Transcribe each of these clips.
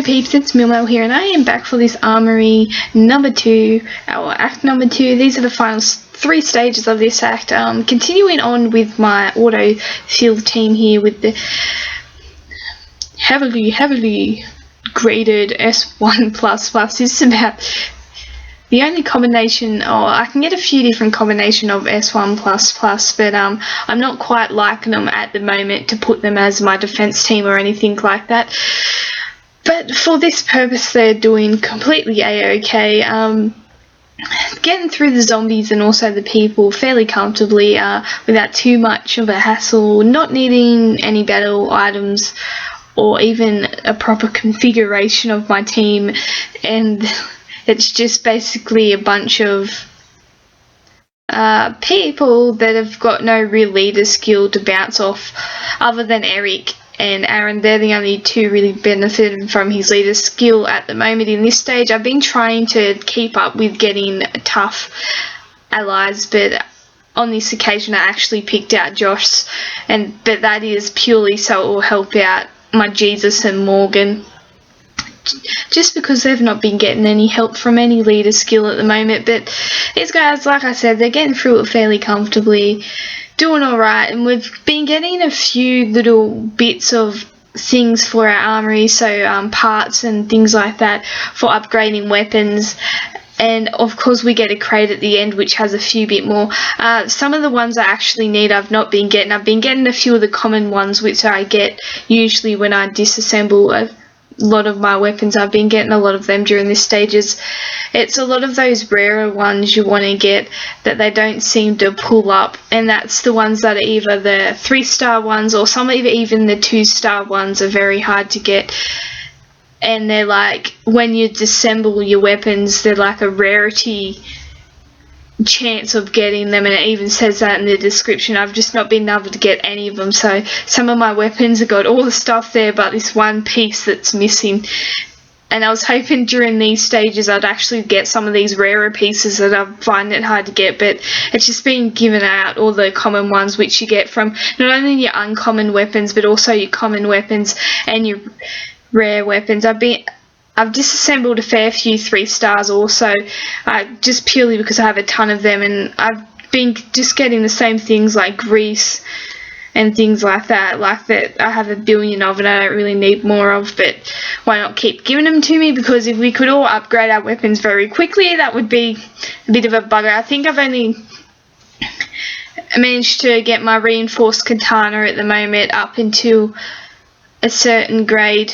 Hello peeps, it's Milmo here, and I am back for this Armoury number 2, or act number 2. These are the final 3 stages of this act. Continuing on with my auto field team here with the heavily graded S1++. This is about the only combination, or I can get a few different combination of S1++, but I'm not quite liking them at the moment to put them as my defense team or anything like that. But for this purpose, they're doing completely a-okay. Getting through the zombies and also the people fairly comfortably without too much of a hassle, not needing any battle items or even a proper configuration of my team, and it's just basically a bunch of people that have got no real leader skill to bounce off other than Eric and Aaron. They're the only two really benefiting from his leader skill at the moment in this stage. I've been trying to keep up with getting tough allies, but on this occasion I actually picked out Josh, but that is purely so it will help out my Jesus and Morgan, just because they've not been getting any help from any leader skill at the moment. But these guys, like I said, they're getting through it fairly comfortably, doing alright, and we've been getting a few little bits of things for our armory, so parts and things like that for upgrading weapons. And of course we get a crate at the end which has a few bit more. Some of the ones I actually need I've not been getting. I've been getting a few of the common ones which I get usually when I disassemble a lot of my weapons. I've been getting a lot of them during this stages. It's a lot of those rarer ones you want to get that they don't seem to pull up, and that's the ones that are either the 3-star ones or some even the 2-star ones are very hard to get. And they're like, when you disassemble your weapons, they're like a rarity chance of getting them, and it even says that in the description. I've just not been able to get any of them, so some of my weapons have got all the stuff there but this one piece that's missing. And I was hoping during these stages I'd actually get some of these rarer pieces that I find it hard to get, but it's just been given out all the common ones which you get from not only your uncommon weapons but also your common weapons and your rare weapons. I've disassembled a fair few 3-stars also, just purely because I have a ton of them, and I've been just getting the same things like grease and things like that I have a billion of and I don't really need more of, but why not keep giving them to me? Because if we could all upgrade our weapons very quickly, that would be a bit of a bugger. I think I've only managed to get my reinforced katana at the moment up until a certain grade,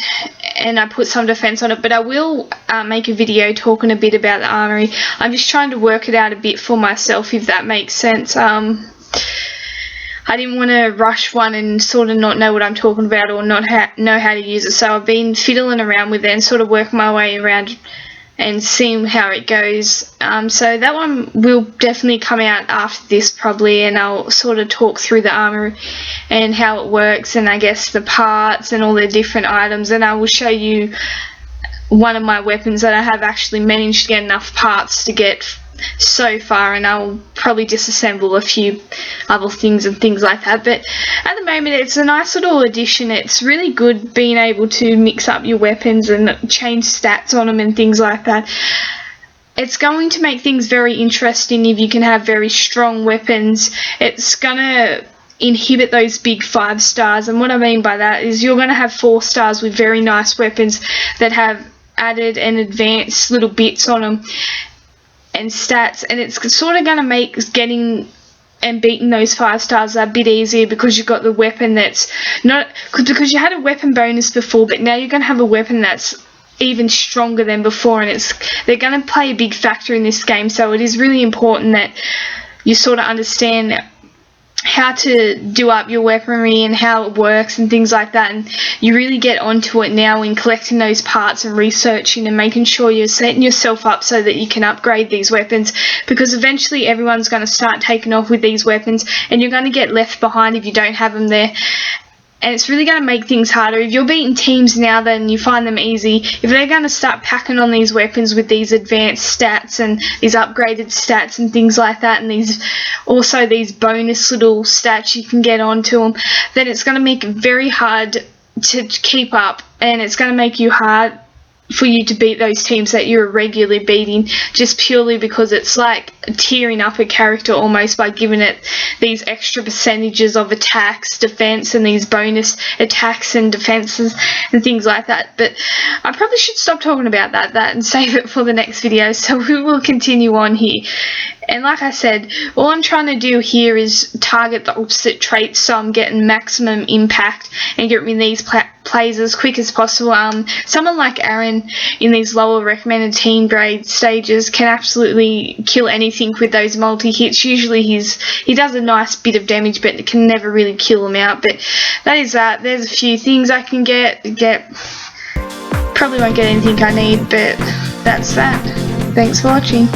and I put some defense on it, but I will make a video talking a bit about the armory. I'm just trying to work it out a bit for myself, if that makes sense. I didn't want to rush one and sort of not know what I'm talking about or not know how to use it, so I've been fiddling around with it and sort of working my way around and seeing how it goes. So that one will definitely come out after this probably, and I'll sort of talk through the armor and how it works, and I guess the parts and all the different items, and I will show you one of my weapons that I have actually managed to get enough parts to get so far, and I'll probably disassemble a few other things and things like that. But at the moment it's a nice little addition. It's really good being able to mix up your weapons and change stats on them and things like that. It's going to make things very interesting if you can have very strong weapons. It's gonna inhibit those big 5-stars, and what I mean by that is you're going to have 4-stars with very nice weapons that have added and advanced little bits on them and stats, and it's sort of going to make getting and beating those 5-stars a bit easier, because you've got the weapon that's not, because you had a weapon bonus before, but now you're going to have a weapon that's even stronger than before, and they're going to play a big factor in this game. So it is really important that you sort of understand how to do up your weaponry and how it works and things like that, and you really get onto it now in collecting those parts and researching and making sure you're setting yourself up so that you can upgrade these weapons, because eventually everyone's going to start taking off with these weapons and you're going to get left behind if you don't have them there. And it's really going to make things harder. If you're beating teams now, then you find them easy. If they're going to start packing on these weapons with these advanced stats and these upgraded stats and things like that, and these bonus little stats you can get onto them, then it's going to make it very hard to keep up, and it's going to make you for you to beat those teams that you're regularly beating, just purely because it's like tearing up a character almost by giving it these extra percentages of attacks, defense, and these bonus attacks and defenses and things like that. But I probably should stop talking about that and save it for the next video, so we will continue on here. And like I said, all I'm trying to do here is target the opposite traits, so I'm getting maximum impact and get rid of these plays as quick as possible. Someone like Aaron in these lower recommended team grade stages can absolutely kill anything with those multi-hits. Usually he does a nice bit of damage, but it can never really kill him out. But that is that. There's a few things I can get. Probably won't get anything I need, but that's that. Thanks for watching.